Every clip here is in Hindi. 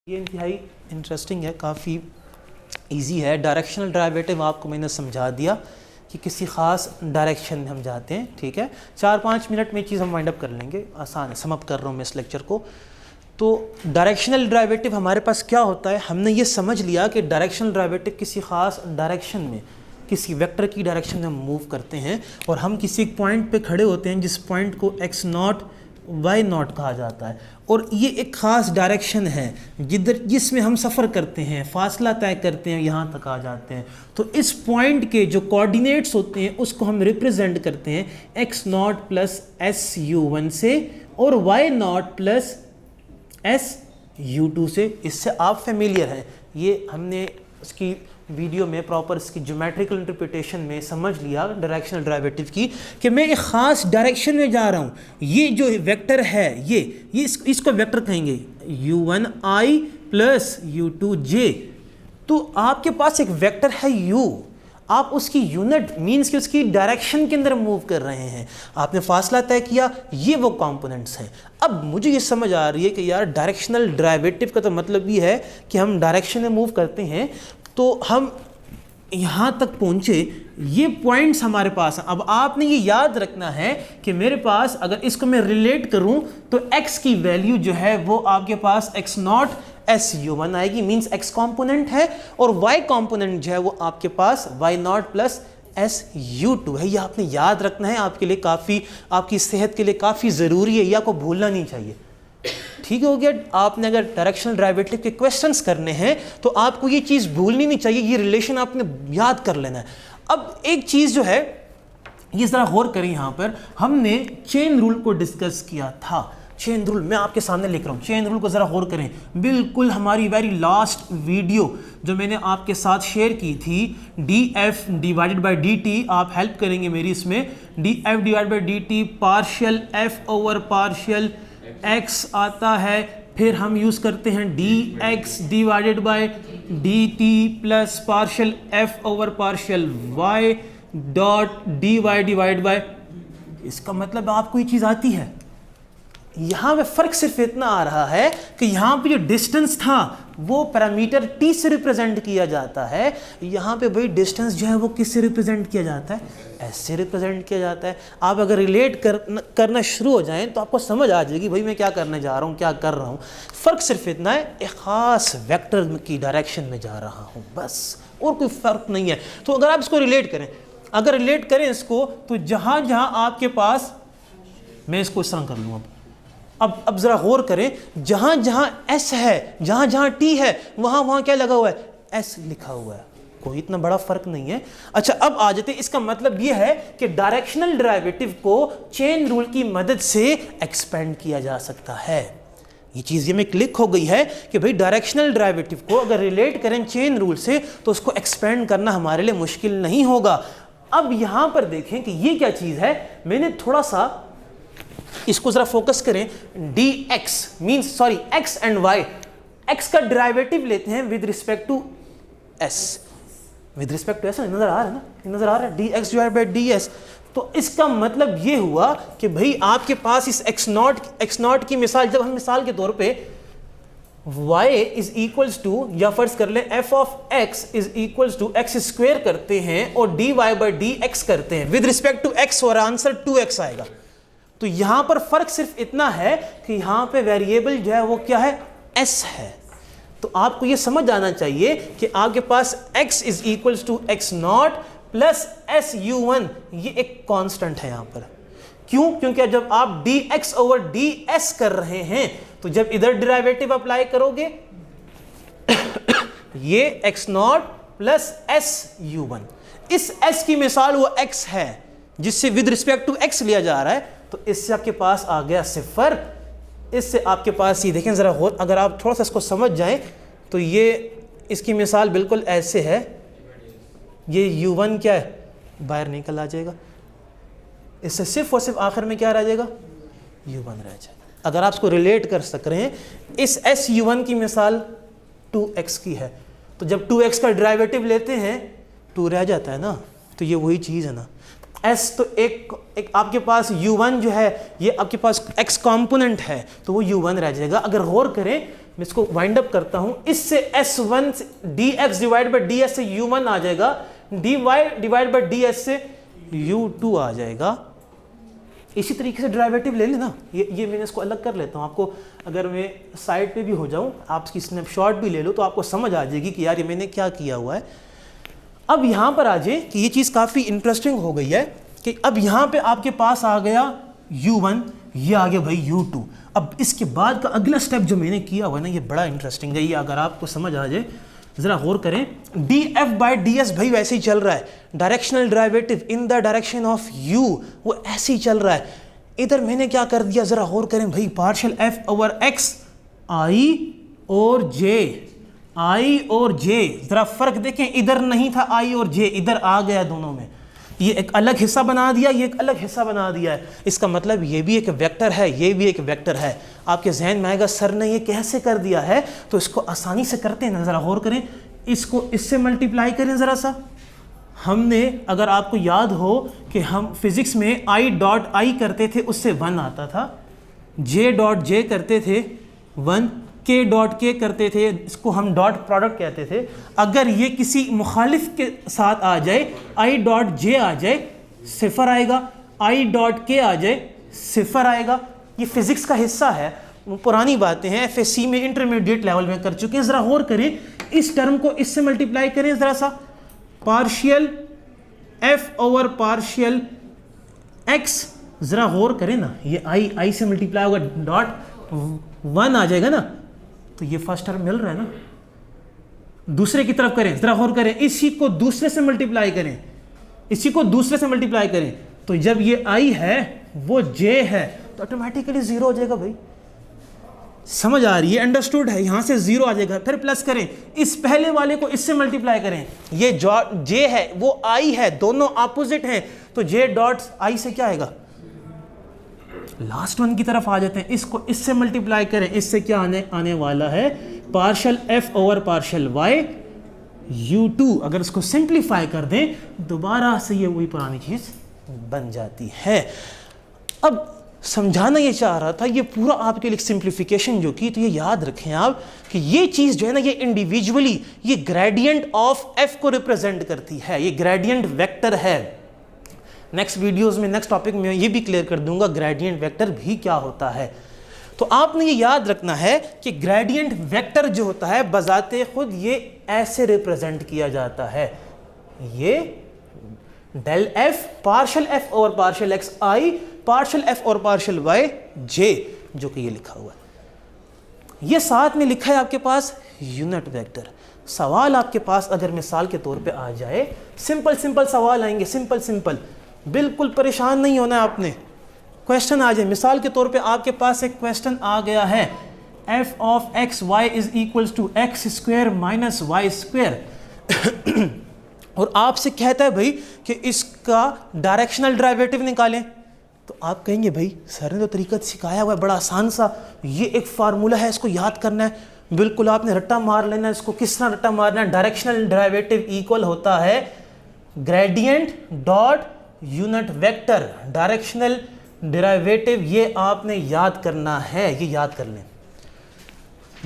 ये इंतहाई इंटरेस्टिंग है, काफ़ी इजी है। डायरेक्शनल डेरिवेटिव आपको मैंने समझा दिया कि किसी ख़ास डायरेक्शन में हम जाते हैं, ठीक है। 4-5 मिनट में चीज़ हम वाइंड अप कर लेंगे, आसान है। समअप कर रहा हूँ मैं इस लेक्चर को। तो डायरेक्शनल डेरिवेटिव हमारे पास क्या होता है, हमने ये समझ लिया कि डायरेक्शनल डेरिवेटिव किसी ख़ास डायरेक्शन में, किसी वेक्टर की डायरेक्शन में हम मूव करते हैं और हम किसी एक पॉइंट पे खड़े होते हैं जिस पॉइंट को x0 y0 कहा जाता है, और ये एक ख़ास डायरेक्शन है जिसमें हम सफ़र करते हैं, फासला तय करते हैं, यहाँ तक आ जाते हैं। तो इस पॉइंट के जो कोऑर्डिनेट्स होते हैं उसको हम रिप्रेजेंट करते हैं x0 प्लस SU1 से और y0 प्लस SU2 से। इससे आप फेमिलियर हैं, ये हमने उसकी वीडियो में प्रॉपर इसकी ज्योमेट्रिकल इंटरप्रिटेशन में समझ लिया डायरेक्शनल डेरिवेटिव की, कि मैं एक ख़ास डायरेक्शन में जा रहा हूँ। ये जो वेक्टर है ये इसको वेक्टर कहेंगे U1i प्लस U2j। तो आपके पास एक वेक्टर है U, आप उसकी यूनिट मीन्स कि उसकी डायरेक्शन के अंदर मूव कर रहे हैं, आपने फासला तय किया, ये वो कंपोनेंट्स हैं। अब मुझे ये समझ आ रही है कि यार डायरेक्शनल डेरिवेटिव का तो मतलब ये है कि हम डायरेक्शन में मूव करते हैं, तो हम यहाँ तक पहुँचे, ये पॉइंट्स हमारे पास हैं। अब आपने ये याद रखना है कि मेरे पास अगर इसको मैं रिलेट करूँ तो x की वैल्यू जो है वो आपके पास x0 SU1 आएगी, मीन्स x कॉम्पोनेंट है, और y कॉम्पोनेंट जो है वो आपके पास y0 प्लस SU2 है। ये आपने याद रखना है, आपके लिए काफ़ी, आपकी सेहत के लिए काफ़ी ज़रूरी है, ये आपको भूलना नहीं चाहिए। ठीक हो गया। आपने अगर डायरेक्शनल डेरिवेटिव के क्वेश्चंस करने हैं तो आपको ये चीज़ भूलनी नहीं चाहिए, ये रिलेशन आपने याद कर लेना है। अब एक चीज़ जो है ये ज़रा गौर करें, यहाँ पर हमने चेन रूल को डिस्कस किया था। चेन रूल मैं आपके सामने लिख रहा हूँ, चेन रूल को ज़रा गौर करें। बिल्कुल हमारी वेरी लास्ट वीडियो जो मैंने आपके साथ शेयर की थी, df डिवाइडेड बाई dt, आप हेल्प करेंगे मेरी इसमें, df divide by dt partial f over partial x आता है, फिर हम यूज़ करते हैं dx divided by dt plus partial f over partial y dot dy divide by. इसका मतलब आपको ये चीज़ आती है। यहाँ पे फ़र्क सिर्फ इतना आ रहा है कि यहाँ पे जो डिस्टेंस था वो पैरामीटर t से रिप्रेजेंट किया जाता है, यहाँ पे भाई डिस्टेंस जो है वो किससे रिप्रेजेंट किया जाता है, s से रिप्रेजेंट किया जाता है। आप अगर रिलेट करना शुरू हो जाएं तो आपको समझ आ जाएगी भाई मैं क्या करने जा रहा हूँ, क्या कर रहा हूँ। फ़र्क सिर्फ इतना है, एक ख़ास वेक्टर की डायरेक्शन में जा रहा हूँ, बस, और कोई फ़र्क नहीं है। तो अगर आप इसको रिलेट करें, अगर रिलेट करें इसको, तो जहाँ जहाँ आपके पास, मैं इसको इस तरह कर लूँ, अब ज़रा गौर करें, जहाँ जहाँ s है, जहाँ जहाँ t है, वहाँ वहाँ क्या लगा हुआ है, s लिखा हुआ है, कोई इतना बड़ा फ़र्क नहीं है। अच्छा, अब आ जाते हैं, इसका मतलब ये है कि डायरेक्शनल डेरिवेटिव को चेन रूल की मदद से एक्सपेंड किया जा सकता है। ये चीज़ ये में क्लिक हो गई है कि भाई डायरेक्शनल डेरिवेटिव को अगर रिलेट करें चेन रूल से तो उसको एक्सपेंड करना हमारे लिए मुश्किल नहीं होगा। अब यहाँ पर देखें कि ये क्या चीज़ है, मैंने थोड़ा सा इसको ज़रा फोकस करें। dx means sorry x and y, x का डेरिवेटिव लेते हैं with respect to s, with respect to s नज़र आ रहा है ना, नज़र आ रहा है, dx डिवाइड बाई ds। तो इसका मतलब ये हुआ कि भाई आपके पास इस x0 की मिसाल, जब हम मिसाल के तौर पे y इज इक्वल्स टू, या फर्ज कर लें f of x is equals to x square करते हैं और dy बाई dx करते हैं विद रिस्पेक्ट टू x, और आंसर 2x आएगा। तो यहां पर फर्क सिर्फ इतना है कि यहां पे वेरिएबल जो है वो क्या है, s है। तो आपको ये समझ आना चाहिए कि आपके पास x is equals to x0 plus SU1, ये एक कांस्टेंट है यहां पर। क्यों? क्योंकि जब आप dx ओवर ds कर रहे हैं तो जब इधर डेरिवेटिव अप्लाई करोगे ये x0 प्लस SU1, इस s की मिसाल वो x है जिससे विद रिस्पेक्ट टू x लिया जा रहा है, तो इससे आपके पास आ गया 0, इससे आपके पास ये देखें ज़रा, अगर आप थोड़ा सा इसको समझ जाएं तो ये इसकी मिसाल बिल्कुल ऐसे है, ये U1 क्या है, बाहर निकल आ जाएगा, इससे सिर्फ और सिर्फ आखिर में क्या रह जाएगा, U1 रह जाएगा। अगर आप इसको रिलेट कर सक रहे हैं, इस SU1 की मिसाल 2x की है, तो जब 2x का डेरिवेटिव लेते हैं 2 रह जाता है ना, तो ये वही चीज़ है ना। s तो एक आपके पास u1 जो है ये आपके पास x कंपोनेंट है, तो वो u1 रह जाएगा। अगर गौर करें मैं इसको वाइंड अप करता हूं, इससे S1 dx divide by ds से u1 आ जाएगा, dy डिवाइड बाई ds से u2 आ जाएगा। इसी तरीके से डेरिवेटिव ले लेना, ये मैंने इसको अलग कर लेता हूँ आपको, अगर मैं साइड पे भी हो जाऊँ, आप इसकी स्नैपशॉट भी ले लो तो आपको समझ आ जाएगी कि यार ये मैंने क्या किया हुआ है। अब यहाँ पर आ जाए कि ये चीज़ काफ़ी इंटरेस्टिंग हो गई है कि अब यहाँ पे आपके पास आ गया u1, ये आ गया भाई u2। अब इसके बाद का अगला स्टेप जो मैंने किया हुआ है ना, ये बड़ा इंटरेस्टिंग है, ये अगर आपको समझ आ जाए ज़रा गौर करें। df बाई ds भाई वैसे ही चल रहा है, directional derivative in the direction of u वो ऐसे ही चल रहा है। इधर मैंने क्या कर दिया ज़रा गौर करें भाई, partial f over x i और j, ज़रा फ़र्क देखें, इधर नहीं था i और j, इधर आ गया दोनों में, ये एक अलग हिस्सा बना दिया, ये एक अलग हिस्सा बना दिया है। इसका मतलब ये भी एक वेक्टर है, ये भी एक वेक्टर है। आपके जहन में आएगा सर ने ये कैसे कर दिया है, तो इसको आसानी से करते हैं, ज़रा गौर करें, इसको इससे मल्टीप्लाई करें ज़रा सा। हमने, अगर आपको याद हो कि हम फिज़िक्स में i डॉट i करते थे उससे 1 आता था, j डॉट j करते थे 1, k डॉट k करते थे, इसको हम डॉट प्रोडक्ट कहते थे। अगर ये किसी मुखालिफ के साथ आ जाए, i डॉट j आ जाए, सिफर आएगा, i डॉट k आ जाए, सिफर आएगा। ये फिज़िक्स का हिस्सा है, पुरानी बातें हैं, FSC में इंटरमीडिएट लेवल में कर चुके हैं। ज़रा गौर करें, इस टर्म को इससे मल्टीप्लाई करें ज़रा सा, partial f over partial x, ज़रा गौर करें ना, ये i से मल्टीप्लाई होगा, डॉट 1 आ जाएगा ना, तो ये फर्स्ट टर्म मिल रहा है ना। दूसरे की तरफ करें, ज़रा गौर करें, इसी को दूसरे से मल्टीप्लाई करें, इसी को दूसरे से मल्टीप्लाई करें, तो जब ये i है वो j है तो ऑटोमेटिकली 0 हो जाएगा। भाई समझ आ रही है, अंडरस्टूड है, यहाँ से 0 आ जाएगा। फिर प्लस करें, इस पहले वाले को इससे मल्टीप्लाई करें, ये जो j है वो i है, दोनों अपोजिट हैं, तो j डॉट i से क्या आएगा, लास्ट वन की तरफ आ जाते हैं, इसको इससे मल्टीप्लाई करें, इससे क्या आने वाला है, partial f over partial y u2। अगर इसको सिंप्लीफाई कर दें दोबारा से ये वही पुरानी चीज़ बन जाती है। अब समझाना ये चाह रहा था, ये पूरा आपके लिए सिंप्लीफिकेशन जो की, तो ये याद रखें आप कि ये चीज़ जो है ना, ये इंडिविजुअली ये ग्रेडियंट ऑफ f को रिप्रेजेंट करती है, ये ग्रेडियंट वेक्टर है। नेक्स्ट वीडियोस में, नेक्स्ट टॉपिक में ये भी क्लियर कर दूंगा ग्रेडियंट वेक्टर भी क्या होता है। तो आपने ये याद रखना है कि ग्रेडियंट वेक्टर जो होता है बजाते खुद ये ऐसे रिप्रेजेंट किया जाता है, ये डेल f पार्शियल f और partial x i partial f और पार्शियल y j, जो कि ये लिखा हुआ है। ये साथ में लिखा है आपके पास यूनिट वेक्टर। सवाल आपके पास अगर मिसाल के तौर पे आ जाए, सिंपल सवाल आएंगे, सिंपल, बिल्कुल परेशान नहीं होना है आपने। क्वेश्चन आ जाए, मिसाल के तौर पे आपके पास एक क्वेश्चन आ गया है, f of x y is equals to x square minus Y square, और आपसे कहता है भाई कि इसका डायरेक्शनल डेरिवेटिव निकालें। तो आप कहेंगे भाई सर ने तो तरीका सिखाया हुआ है बड़ा आसान सा, ये एक फार्मूला है, इसको याद करना है, बिल्कुल आपने रट्टा मार लेना है। इसको किस तरह रट्टा मारना है, डायरेक्शनल डेरिवेटिव इक्वल होता है gradient dot unit vector. Directional derivative ये आपने याद करना है, ये याद कर लें,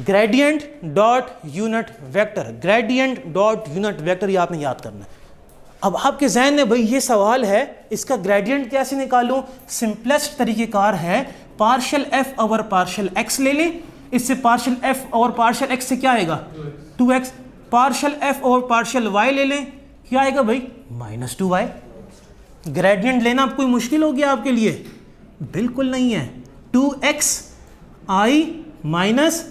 gradient dot unit vector, gradient dot unit vector, ये आपने याद करना है। अब आपके जहन में भाई ये सवाल है, इसका ग्रेडियंट कैसे निकालूं? सिंपलेस्ट तरीक़ेकार है, partial F over partial x ले लें, इससे partial F over partial x से क्या आएगा 2x, partial F over partial y ले लें, क्या आएगा भाई माइनस 2y। ग्रेडियंट लेना कोई मुश्किल हो गया आपके लिए? बिल्कुल नहीं है। 2x i minus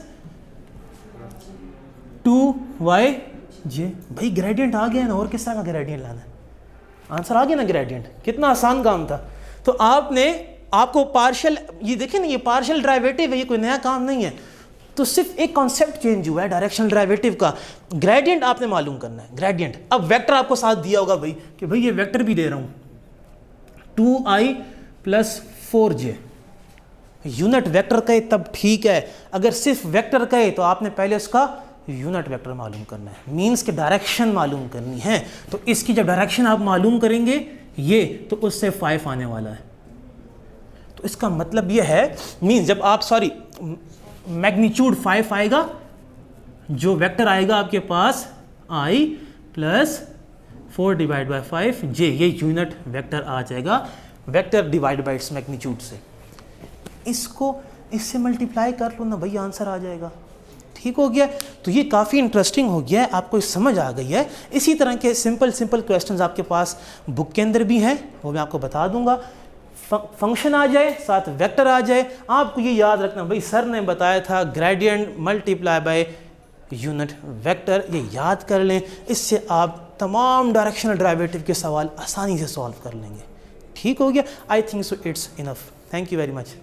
2y j, भाई ग्रेडियंट आ गया ना, और किस तरह का ग्रेडियंट लाना है? आंसर आ गया ना ग्रेडियंट, कितना आसान काम था। तो आपको पार्शियल, ये देखिए ना, ये पार्शियल डेरिवेटिव है, ये कोई नया काम नहीं है, तो सिर्फ एक कॉन्सेप्ट चेंज हुआ है डायरेक्शनल डेरिवेटिव का। ग्रेडियंट आपने मालूम करना है, ग्रेडियंट। अब वेक्टर आपको साथ दिया होगा भाई कि भाई ये वेक्टर भी दे रहा हूँ 2i plus 4j, unit vector कहे तब ठीक है, अगर सिर्फ वेक्टर कहे तो आपने पहले उसका यूनिट वेक्टर मालूम करना है, मीन्स के डायरेक्शन मालूम करनी है। तो इसकी जब डायरेक्शन आप मालूम करेंगे ये, तो उससे 5 आने वाला है। तो इसका मतलब ये है, मीन्स जब आप मैग्नीट्यूड 5 आएगा, जो वेक्टर आएगा आपके पास i plus 4 divide by 5 j, ये यूनिट वेक्टर आ जाएगा vector divide by its magnitude से। इसको इससे मल्टीप्लाई कर लो ना भाई, आंसर आ जाएगा। ठीक हो गया। तो ये काफ़ी इंटरेस्टिंग हो गया है, आपको समझ आ गई है। इसी तरह के सिंपल क्वेश्चंस आपके पास बुक के अंदर भी हैं, वो मैं आपको बता दूंगा। फंक्शन आ जाए, साथ वेक्टर आ जाए, आपको ये याद रखना भाई सर ने बताया था gradient multiply by unit vector, ये याद कर लें। इससे आप तमाम डायरेक्शनल डेरिवेटिव के सवाल आसानी से सॉल्व कर लेंगे। ठीक हो गया। I think so it's enough. Thank you very much.